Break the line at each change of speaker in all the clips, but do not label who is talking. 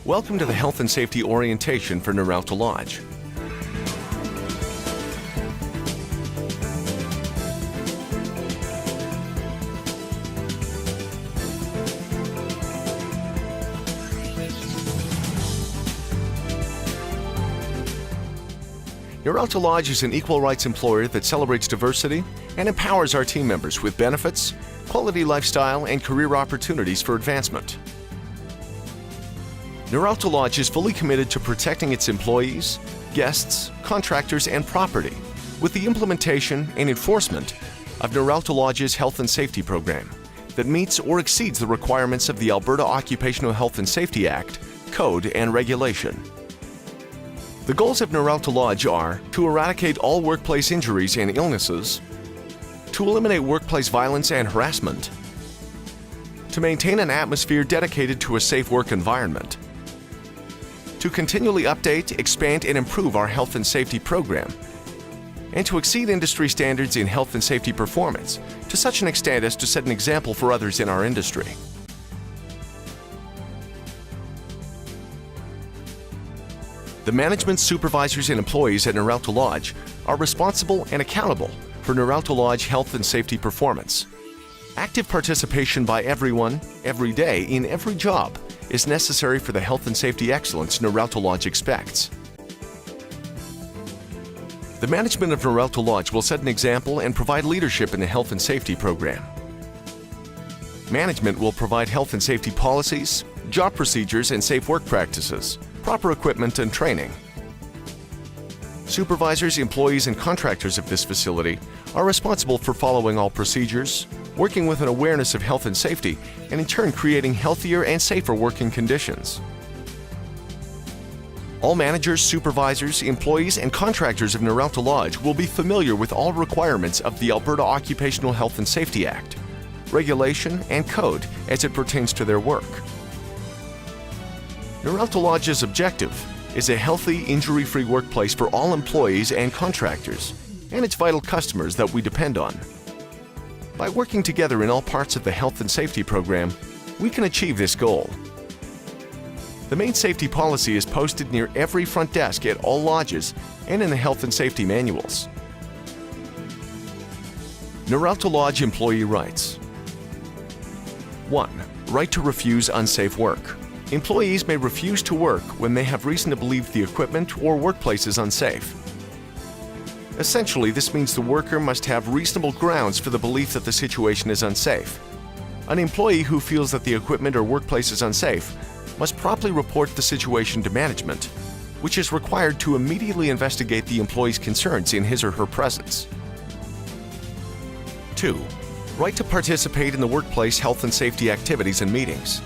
Welcome to the Health and Safety Orientation for Noralta Lodge. Noralta Lodge is an equal rights employer that celebrates diversity and empowers our team members with benefits, quality lifestyle, and career opportunities for advancement. Noralta Lodge is fully committed to protecting its employees, guests, contractors, and property with the implementation and enforcement of Noralta Lodge's Health and Safety Program that meets or exceeds the requirements of the Alberta Occupational Health and Safety Act, Code, and Regulation. The goals of Noralta Lodge are to eradicate all workplace injuries and illnesses, to eliminate workplace violence and harassment, to maintain an atmosphere dedicated to a safe work environment, to continually update, expand, and improve our health and safety program, and to exceed industry standards in health and safety performance to such an extent as to set an example for others in our industry. The management, supervisors, and employees at Noralta Lodge are responsible and accountable for Noralta Lodge health and safety performance. Active participation by everyone, every day, in every job is necessary for the health and safety excellence Noralta Lodge expects. The management of Noralta Lodge will set an example and provide leadership in the health and safety program. Management will provide health and safety policies, job procedures, and safe work practices, proper equipment, and training. Supervisors, employees, and contractors of this facility are responsible for following all procedures, working with an awareness of health and safety, and in turn creating healthier and safer working conditions. All managers, supervisors, employees, and contractors of Noralta Lodge will be familiar with all requirements of the Alberta Occupational Health and Safety Act, Regulation, and Code as it pertains to their work. Noralta Lodge's objective is a healthy, injury-free workplace for all employees and contractors, and its vital customers that we depend on. By working together in all parts of the health and safety program, we can achieve this goal. The main safety policy is posted near every front desk at all lodges and in the health and safety manuals. Noralta Lodge employee rights. 1. Right to refuse unsafe work. Employees may refuse to work when they have reason to believe the equipment or workplace is unsafe. Essentially, this means the worker must have reasonable grounds for the belief that the situation is unsafe. An employee who feels that the equipment or workplace is unsafe must promptly report the situation to management, which is required to immediately investigate the employee's concerns in his or her presence. 2. Right to participate in the workplace health and safety activities and meetings.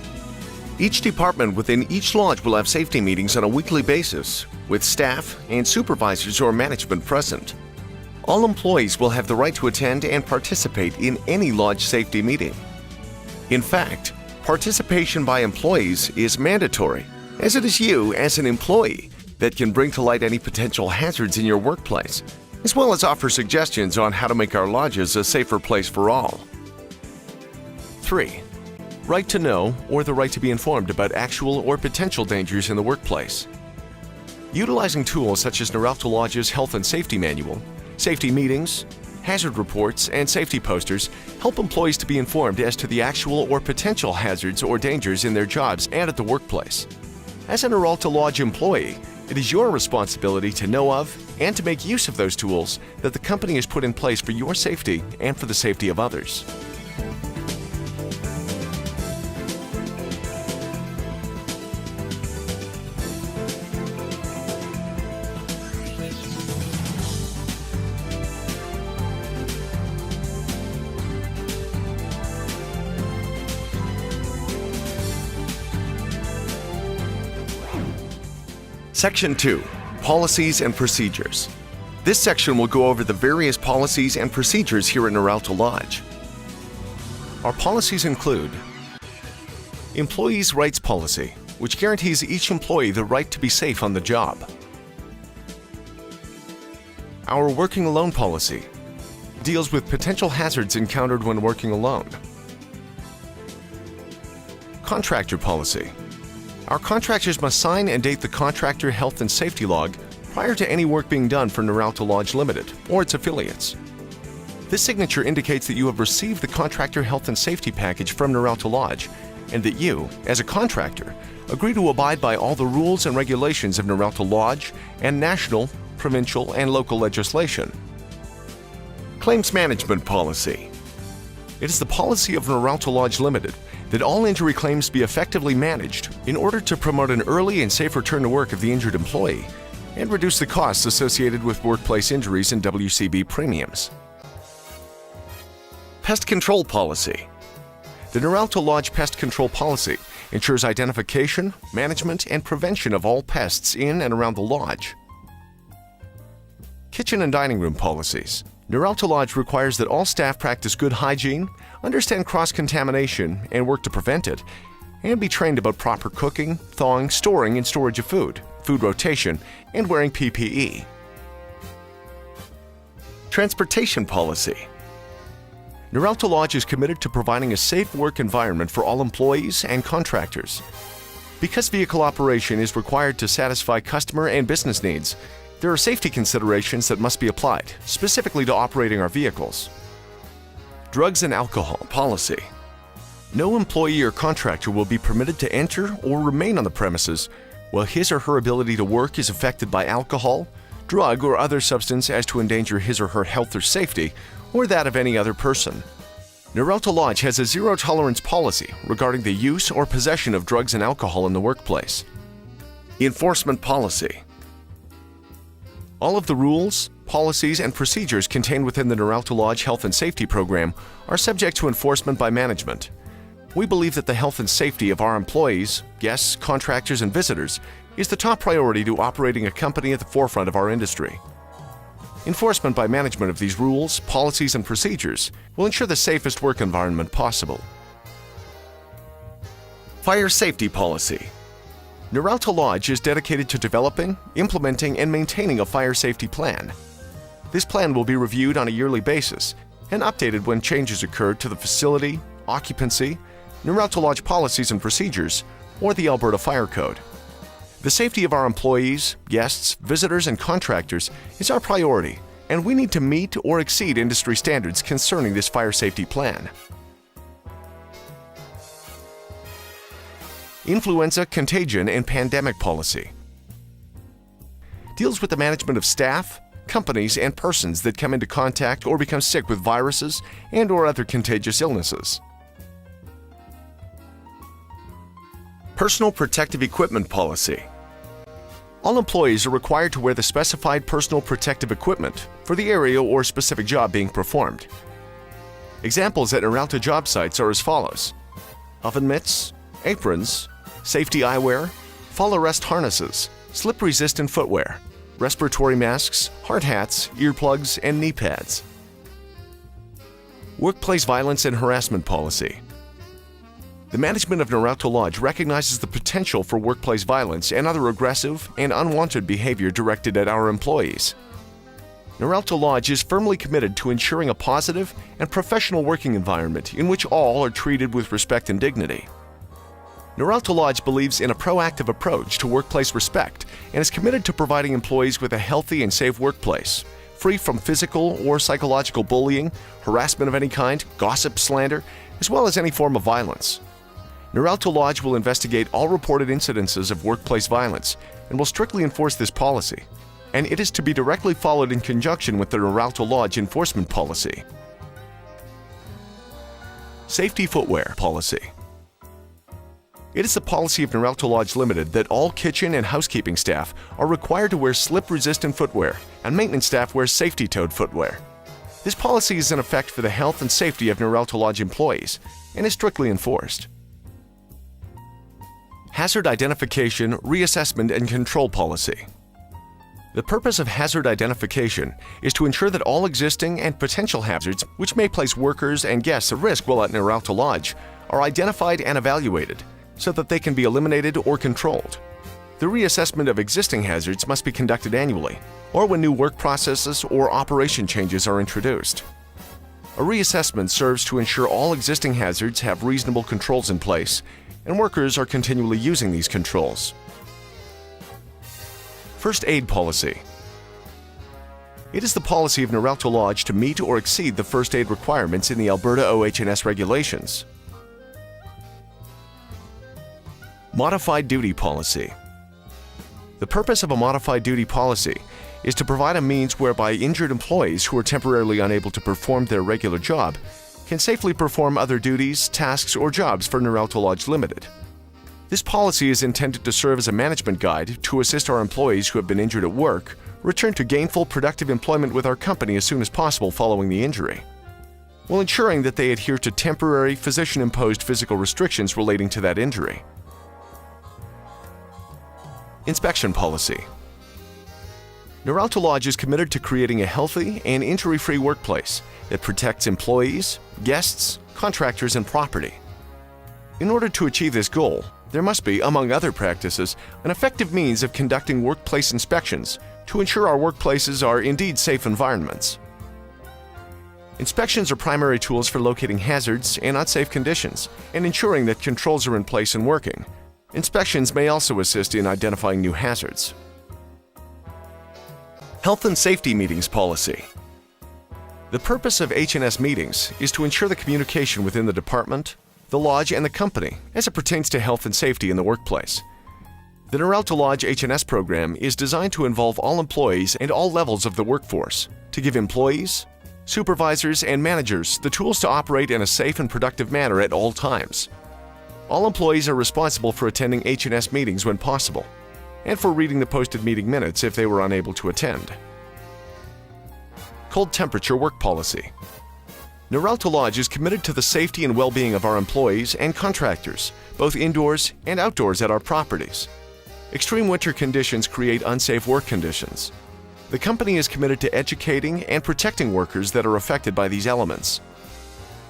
Each department within each lodge will have safety meetings on a weekly basis, with staff and supervisors or management present. All employees will have the right to attend and participate in any lodge safety meeting. In fact, participation by employees is mandatory, as it is you, as an employee, that can bring to light any potential hazards in your workplace, as well as offer suggestions on how to make our lodges a safer place for all. 3. Right to know or the right to be informed about actual or potential dangers in the workplace. Utilizing tools such as Noralta Lodge's Health and Safety Manual, safety meetings, hazard reports, and safety posters help employees to be informed as to the actual or potential hazards or dangers in their jobs and at the workplace. As a Noralta Lodge employee, it is your responsibility to know of and to make use of those tools that the company has put in place for your safety and for the safety of others. Section 2. Policies and Procedures. This section will go over the various policies and procedures here at Noralta Lodge. Our policies include Employees' Rights Policy, which guarantees each employee the right to be safe on the job. Our Working Alone Policy deals with potential hazards encountered when working alone. Contractor Policy Our contractors must sign and date the contractor health and safety log prior to any work being done for Noralta Lodge Limited or its affiliates. This signature indicates that you have received the contractor health and safety package from Noralta Lodge and that you, as a contractor, agree to abide by all the rules and regulations of Noralta Lodge and national, provincial, and local legislation. Claims Management Policy. It is the policy of Noralta Lodge Limited that all injury claims be effectively managed in order to promote an early and safe return to work of the injured employee and reduce the costs associated with workplace injuries and WCB premiums. Pest Control Policy. The Noralta Lodge Pest Control Policy ensures identification, management, and prevention of all pests in and around the lodge. Kitchen and Dining Room Policies. Noralta Lodge requires that all staff practice good hygiene, understand cross-contamination and work to prevent it, and be trained about proper cooking, thawing, storing, and storage of food, food rotation, and wearing PPE. Transportation Policy. Noralta Lodge is committed to providing a safe work environment for all employees and contractors. Because vehicle operation is required to satisfy customer and business needs, there are safety considerations that must be applied, specifically to operating our vehicles. Drugs and Alcohol Policy. No employee or contractor will be permitted to enter or remain on the premises while his or her ability to work is affected by alcohol, drug, or other substance as to endanger his or her health or safety, or that of any other person. Noralta Lodge has a zero-tolerance policy regarding the use or possession of drugs and alcohol in the workplace. Enforcement Policy. All of the rules, policies, and procedures contained within the Noralta Lodge Health and Safety Program are subject to enforcement by management. We believe that the health and safety of our employees, guests, contractors, and visitors is the top priority to operating a company at the forefront of our industry. Enforcement by management of these rules, policies, and procedures will ensure the safest work environment possible. Fire Safety Policy. Noralta Lodge is dedicated to developing, implementing, and maintaining a fire safety plan. This plan will be reviewed on a yearly basis and updated when changes occur to the facility, occupancy, Noralta Lodge policies and procedures, or the Alberta Fire Code. The safety of our employees, guests, visitors, and contractors is our priority, and we need to meet or exceed industry standards concerning this fire safety plan. Influenza, Contagion, and Pandemic Policy. Deals with the management of staff, companies, and persons that come into contact or become sick with viruses and/or other contagious illnesses. Personal Protective Equipment Policy. All employees are required to wear the specified personal protective equipment for the area or specific job being performed. Examples at Noralta job sites are as follows: oven mitts, aprons, safety eyewear, fall arrest harnesses, slip-resistant footwear, respiratory masks, hard hats, earplugs, and knee pads. Workplace Violence and Harassment Policy. The management of Noralta Lodge recognizes the potential for workplace violence and other aggressive and unwanted behavior directed at our employees. Noralta Lodge is firmly committed to ensuring a positive and professional working environment in which all are treated with respect and dignity. Noralta Lodge believes in a proactive approach to workplace respect and is committed to providing employees with a healthy and safe workplace, free from physical or psychological bullying, harassment of any kind, gossip, slander, as well as any form of violence. Noralta Lodge will investigate all reported incidences of workplace violence and will strictly enforce this policy, and it is to be directly followed in conjunction with the Noralta Lodge enforcement policy. Safety Footwear Policy. It is the policy of Noralta Lodge Limited that all kitchen and housekeeping staff are required to wear slip-resistant footwear, and maintenance staff wear safety-toed footwear. This policy is in effect for the health and safety of Noralta Lodge employees and is strictly enforced. Hazard Identification, Reassessment, and Control Policy. The purpose of hazard identification is to ensure that all existing and potential hazards which may place workers and guests at risk while at Noralta Lodge are identified and evaluated so that they can be eliminated or controlled. The reassessment of existing hazards must be conducted annually, or when new work processes or operation changes are introduced. A reassessment serves to ensure all existing hazards have reasonable controls in place and workers are continually using these controls. First aid policy. It is the policy of Noralta Lodge to meet or exceed the first aid requirements in the Alberta OH&S regulations. Modified duty policy. The purpose of a modified duty policy is to provide a means whereby injured employees who are temporarily unable to perform their regular job can safely perform other duties, tasks, or jobs for Noralta Lodge Limited. This policy is intended to serve as a management guide to assist our employees who have been injured at work return to gainful, productive employment with our company as soon as possible following the injury, while ensuring that they adhere to temporary physician-imposed physical restrictions relating to that injury. Inspection policy. Noralta Lodge is committed to creating a healthy and injury-free workplace that protects employees, guests, contractors, and property. In order to achieve this goal, there must be, among other practices, an effective means of conducting workplace inspections to ensure our workplaces are indeed safe environments. Inspections are primary tools for locating hazards and unsafe conditions and ensuring that controls are in place and working. Inspections may also assist in identifying new hazards. Health and safety meetings policy. The purpose of H&S meetings is to ensure the communication within the department, the lodge, and the company as it pertains to health and safety in the workplace. The Noralta Lodge H&S program is designed to involve all employees and all levels of the workforce to give employees, supervisors, and managers the tools to operate in a safe and productive manner at all times. All employees are responsible for attending H&S meetings when possible, and for reading the posted meeting minutes if they were unable to attend. Cold temperature work policy. Noralta Lodge is committed to the safety and well-being of our employees and contractors, both indoors and outdoors at our properties. Extreme winter conditions create unsafe work conditions. The company is committed to educating and protecting workers that are affected by these elements.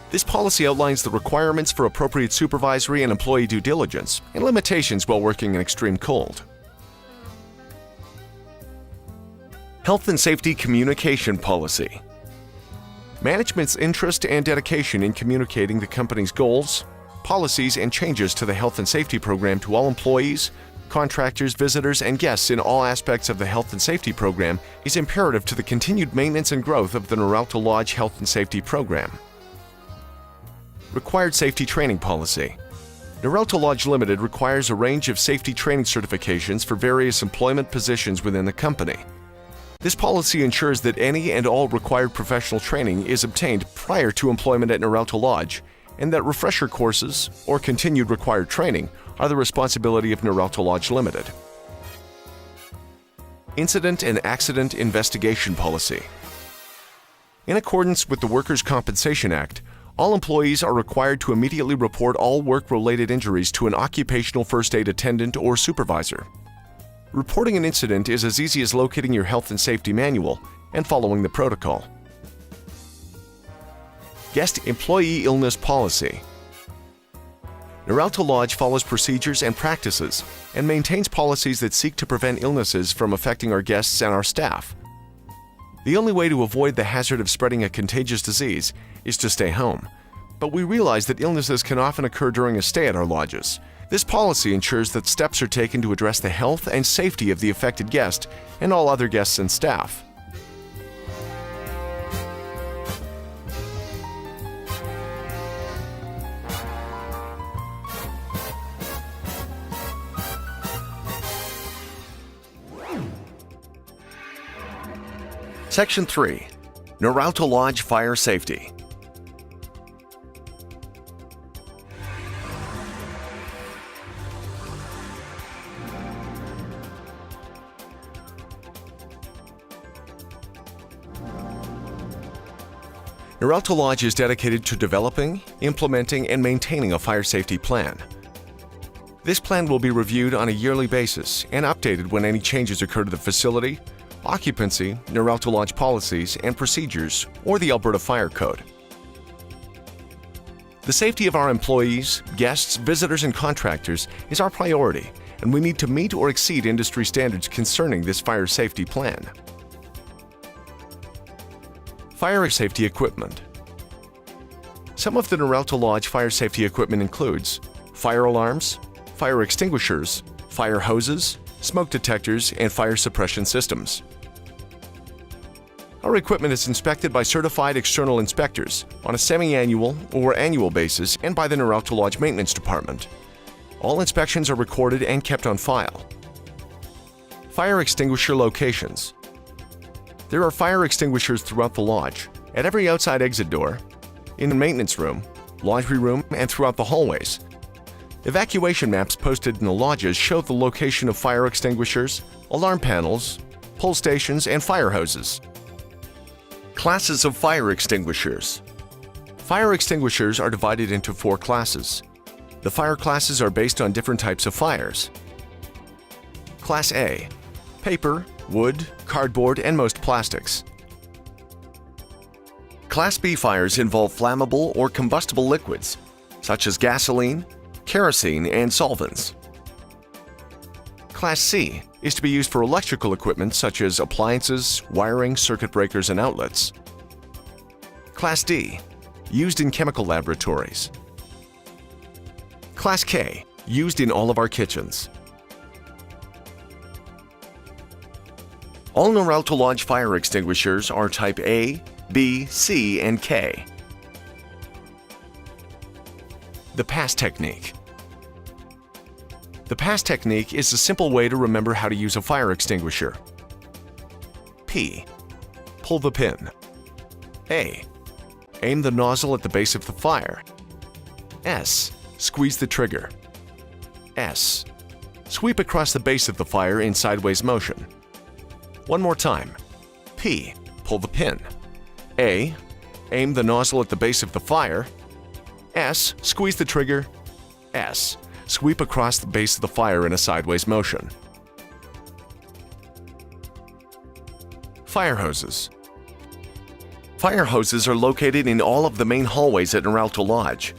This policy outlines the requirements for appropriate supervisory and employee due diligence and limitations while working in extreme cold. Health and safety communication policy. Management's interest and dedication in communicating the company's goals, policies, and changes to the health and safety program to all employees, contractors, visitors, and guests in all aspects of the health and safety program is imperative to the continued maintenance and growth of the Noralta Lodge Health and Safety Program. Required safety training policy. Noralta Lodge Limited requires a range of safety training certifications for various employment positions within the company. This policy ensures that any and all required professional training is obtained prior to employment at Noralta Lodge, and that refresher courses or continued required training are the responsibility of Noralta Lodge Limited. Incident and accident investigation policy. In accordance with the Workers' Compensation Act, all employees are required to immediately report all work-related injuries to an occupational first aid attendant or supervisor. Reporting an incident is as easy as locating your health and safety manual and following the protocol. Guest employee illness policy. Noralta Lodge follows procedures and practices and maintains policies that seek to prevent illnesses from affecting our guests and our staff. The only way to avoid the hazard of spreading a contagious disease is to stay home, but we realize that illnesses can often occur during a stay at our lodges. This policy ensures that steps are taken to address the health and safety of the affected guest and all other guests and staff. Section 3. Noralta Lodge Fire Safety. Noralta Lodge is dedicated to developing, implementing, and maintaining a fire safety plan. This plan will be reviewed on a yearly basis and updated when any changes occur to the facility, occupancy, Noralta Lodge policies and procedures, or the Alberta Fire Code. The safety of our employees, guests, visitors, and contractors is our priority, and we need to meet or exceed industry standards concerning this fire safety plan. Fire safety equipment. Some of the Noralta Lodge fire safety equipment includes fire alarms, fire extinguishers, fire hoses, smoke detectors, and fire suppression systems. Our equipment is inspected by certified external inspectors on a semi-annual or annual basis and by the Noralta Lodge Maintenance Department. All inspections are recorded and kept on file. Fire extinguisher locations. There are fire extinguishers throughout the lodge, at every outside exit door, in the maintenance room, laundry room, and throughout the hallways. Evacuation maps posted in the lodges show the location of fire extinguishers, alarm panels, pull stations, and fire hoses. Classes of fire extinguishers. Fire extinguishers are divided into 4 classes. The fire classes are based on different types of fires. Class A: paper, wood, cardboard, and most plastics. Class B fires involve flammable or combustible liquids, such as gasoline, kerosene, and solvents. Class C is to be used for electrical equipment such as appliances, wiring, circuit breakers, and outlets. Class D, used in chemical laboratories. Class K, used in all of our kitchens. All Noralta Lodge fire extinguishers are type A, B, C, and K. The pass technique. The pass technique is a simple way to remember how to use a fire extinguisher. P. Pull the pin. A. Aim the nozzle at the base of the fire. S. Squeeze the trigger. S. Sweep across the base of the fire in sideways motion. One more time. P. Pull the pin. A. Aim the nozzle at the base of the fire. S. Squeeze the trigger. S. Sweep across the base of the fire in a sideways motion. Fire hoses. Fire hoses are located in all of the main hallways at Noralta Lodge.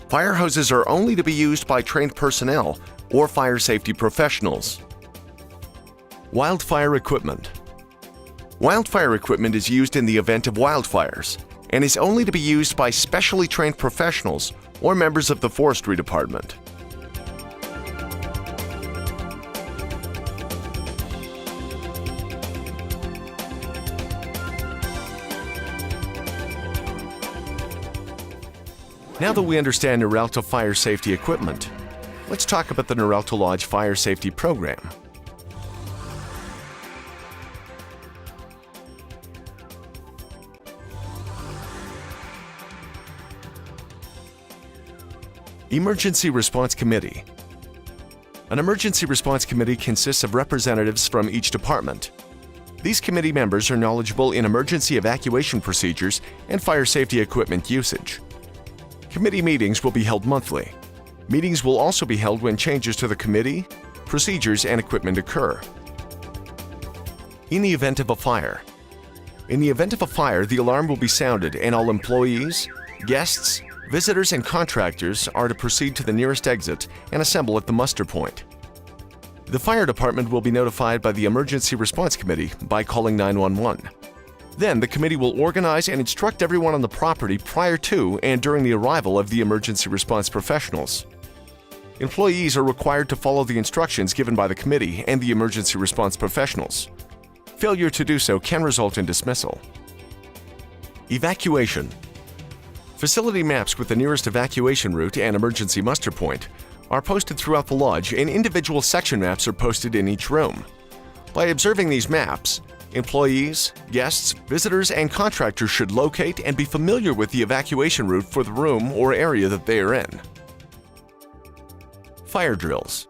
Fire hoses are only to be used by trained personnel or fire safety professionals. Wildfire equipment. Wildfire equipment is used in the event of wildfires and is only to be used by specially trained professionals or members of the forestry department. Now that we understand Noralta fire safety equipment, let's talk about the Noralta Lodge Fire Safety Program. Emergency Response Committee. An emergency response committee consists of representatives from each department. These committee members are knowledgeable in emergency evacuation procedures and fire safety equipment usage. Committee meetings will be held monthly. Meetings will also be held when changes to the committee, procedures, and equipment occur. In the event of a fire. In the event of a fire, the alarm will be sounded and all employees, guests, visitors, and contractors are to proceed to the nearest exit and assemble at the muster point. The fire department will be notified by the Emergency Response Committee by calling 911. Then the committee will organize and instruct everyone on the property prior to and during the arrival of the emergency response professionals. Employees are required to follow the instructions given by the committee and the emergency response professionals. Failure to do so can result in dismissal. Evacuation. Facility maps with the nearest evacuation route and emergency muster point are posted throughout the lodge, and individual section maps are posted in each room. By observing these maps, employees, guests, visitors, and contractors should locate and be familiar with the evacuation route for the room or area that they are in. Fire drills.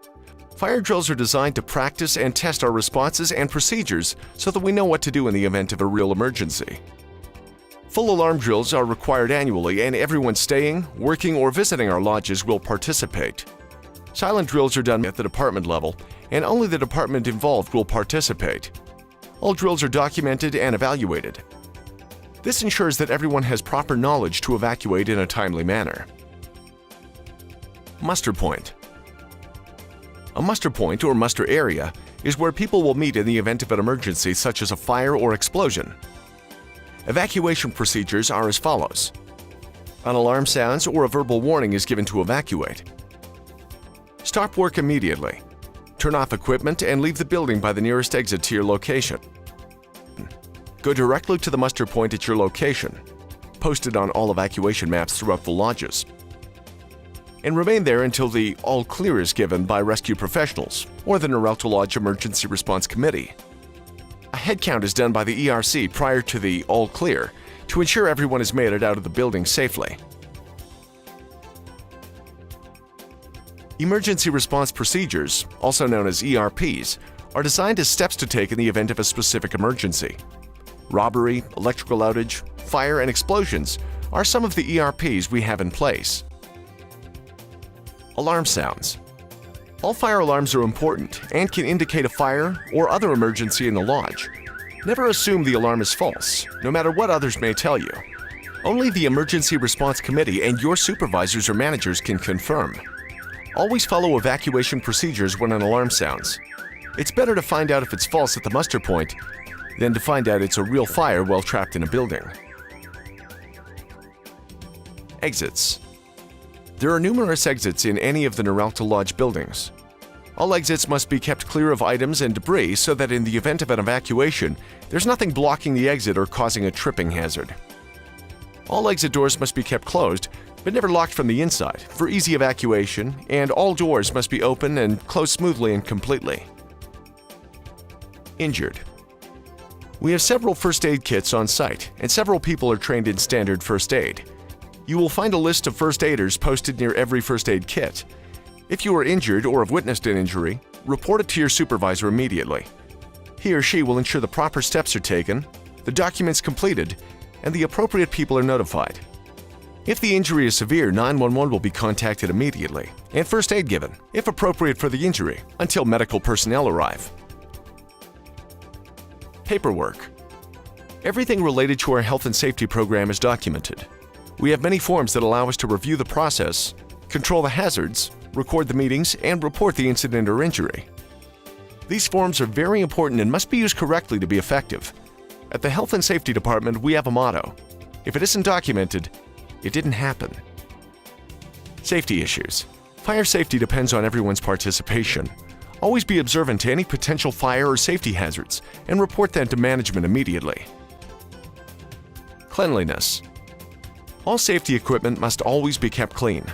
Fire drills are designed to practice and test our responses and procedures so that we know what to do in the event of a real emergency. Full alarm drills are required annually, and everyone staying, working, or visiting our lodges will participate. Silent drills are done at the department level, and only the department involved will participate. All drills are documented and evaluated. This ensures that everyone has proper knowledge to evacuate in a timely manner. Muster point. A muster point or muster area is where people will meet in the event of an emergency such as a fire or explosion. Evacuation procedures are as follows. An alarm sounds or a verbal warning is given to evacuate. Stop work immediately. Turn off equipment and leave the building by the nearest exit to your location. Go directly to the muster point at your location, posted on all evacuation maps throughout the lodges, and remain there until the all clear is given by rescue professionals or the Noralta Lodge Emergency Response Committee. A head count is done by the ERC prior to the all clear to ensure everyone has made it out of the building safely. Emergency response procedures, also known as ERPs, are designed as steps to take in the event of a specific emergency. Robbery, electrical outage, fire, and explosions are some of the ERPs we have in place. Alarm sounds. All fire alarms are important and can indicate a fire or other emergency in the lodge. Never assume the alarm is false, no matter what others may tell you. Only the Emergency Response Committee and your supervisors or managers can confirm. Always follow evacuation procedures when an alarm sounds. It's better to find out if it's false at the muster point than to find out it's a real fire while trapped in a building. Exits. There are numerous exits in any of the Noralta Lodge buildings. All exits must be kept clear of items and debris so that in the event of an evacuation, there's nothing blocking the exit or causing a tripping hazard. All exit doors must be kept closed, but never locked from the inside, for easy evacuation, and all doors must be open and closed smoothly and completely. Injured. We have several first aid kits on site, and several people are trained in standard first aid. You will find a list of first aiders posted near every first aid kit. If you are injured or have witnessed an injury, report it to your supervisor immediately. He or she will ensure the proper steps are taken, the documents completed, and the appropriate people are notified. If the injury is severe, 911 will be contacted immediately and first aid given, if appropriate for the injury, until medical personnel arrive. Paperwork. Everything related to our health and safety program is documented. We have many forms that allow us to review the process, control the hazards, record the meetings, and report the incident or injury. These forms are very important and must be used correctly to be effective. At the Health and Safety Department, we have a motto: if it isn't documented, it didn't happen. Safety issues. Fire safety depends on everyone's participation. Always be observant to any potential fire or safety hazards and report them to management immediately. Cleanliness. All safety equipment must always be kept clean.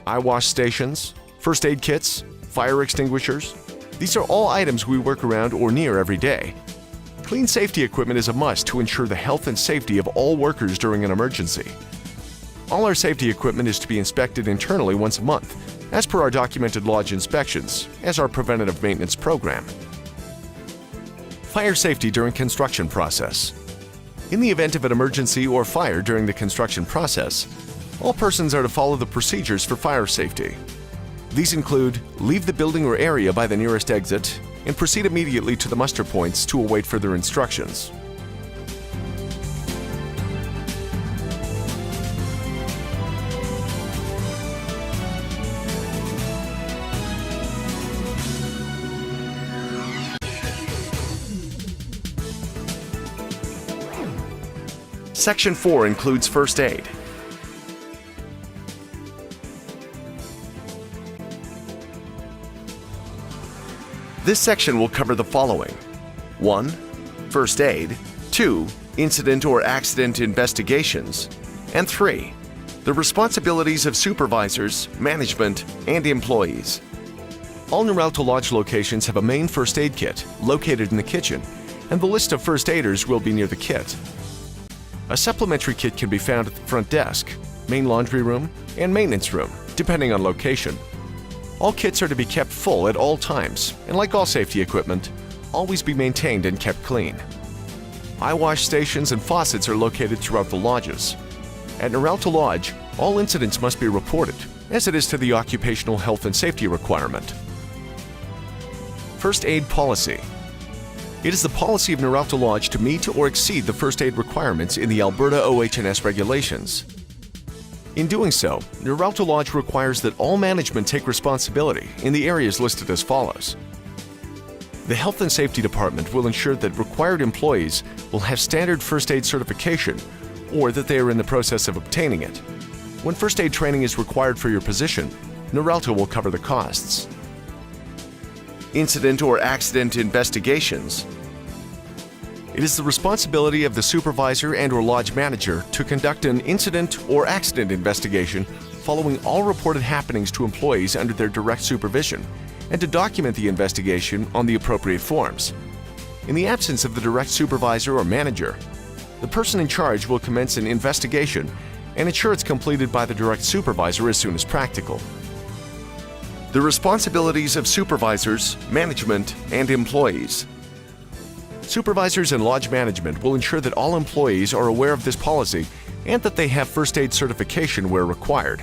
Eye wash stations, first aid kits, fire extinguishers. These are all items we work around or near every day. Clean safety equipment is a must to ensure the health and safety of all workers during an emergency. All our safety equipment is to be inspected internally once a month, as per our documented lodge inspections, as our preventative maintenance program. Fire safety during construction process. In the event of an emergency or fire during the construction process, all persons are to follow the procedures for fire safety. These include leave the building or area by the nearest exit and proceed immediately to the muster points to await further instructions. Section 4 includes first aid. This section will cover the following: 1. First aid. 2. Incident or accident investigations. And 3. The responsibilities of supervisors, management, and employees. All Noralta Lodge locations have a main first aid kit located in the kitchen, and the list of first aiders will be near the kit. A supplementary kit can be found at the front desk, main laundry room, and maintenance room, depending on location. All kits are to be kept full at all times, and like all safety equipment, always be maintained and kept clean. Eye wash stations and faucets are located throughout the lodges. At Noralta Lodge, all incidents must be reported, as it is to the occupational health and safety requirement. First aid policy. It is the policy of Noralta Lodge to meet or exceed the first aid requirements in the Alberta OH&S regulations. In doing so, Noralta Lodge requires that all management take responsibility in the areas listed as follows. The Health and Safety Department will ensure that required employees will have standard first aid certification or that they are in the process of obtaining it. When first aid training is required for your position, Noralta will cover the costs. incident or accident investigations. It is the responsibility of the supervisor and/or lodge manager to conduct an incident or accident investigation following all reported happenings to employees under their direct supervision, and to document the investigation on the appropriate forms. In the absence of the direct supervisor or manager, the person in charge will commence an investigation and ensure it's completed by the direct supervisor as soon as practical. The responsibilities of supervisors, management, and employees. Supervisors and lodge management will ensure that all employees are aware of this policy and that they have first aid certification where required.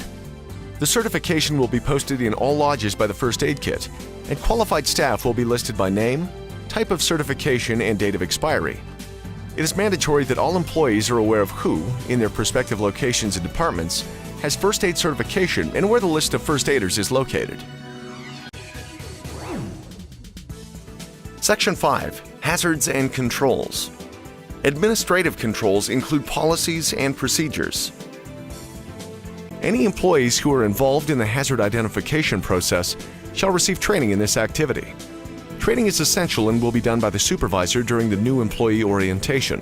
The certification will be posted in all lodges by the first aid kit, and qualified staff will be listed by name, type of certification, and date of expiry. It is mandatory that all employees are aware of who, in their respective locations and departments, has first aid certification and where the list of first aiders is located. Section 5. Hazards and Controls. Administrative controls include policies and procedures. Any employees who are involved in the hazard identification process shall receive training in this activity. Training is essential and will be done by the supervisor during the new employee orientation.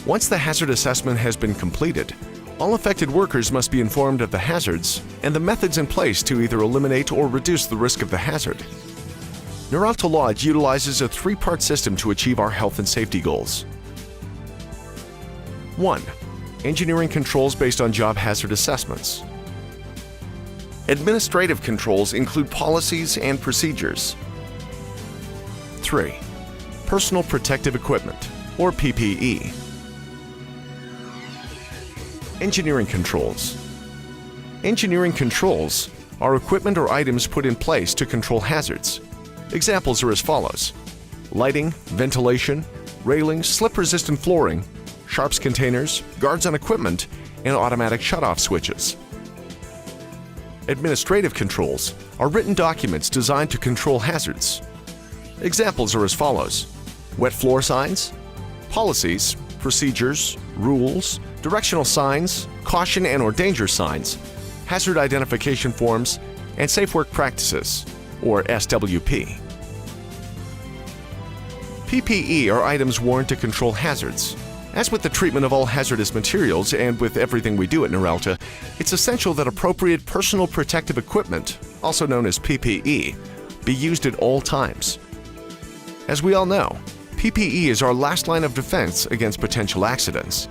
Once the hazard assessment has been completed, all affected workers must be informed of the hazards and the methods in place to either eliminate or reduce the risk of the hazard. Noralta Lodge utilizes a three-part system to achieve our health and safety goals. 1. Engineering controls based on job hazard assessments. Administrative controls include policies and procedures. 3. Personal protective equipment, or PPE. Engineering controls. Engineering controls are equipment or items put in place to control hazards. Examples are as follows: lighting, ventilation, railings, slip-resistant flooring, sharps containers, guards on equipment, and automatic shutoff switches. Administrative controls are written documents designed to control hazards. Examples are as follows: wet floor signs, policies, procedures, rules, directional signs, caution and/or danger signs, hazard identification forms, and safe work practices, or SWP. PPE are items worn to control hazards. As with the treatment of all hazardous materials and with everything we do at Noralta, it's essential that appropriate personal protective equipment, also known as PPE, be used at all times. As we all know, PPE is our last line of defense against potential accidents.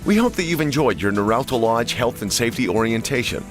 We hope that you've enjoyed your Noralta Lodge Health and Safety Orientation.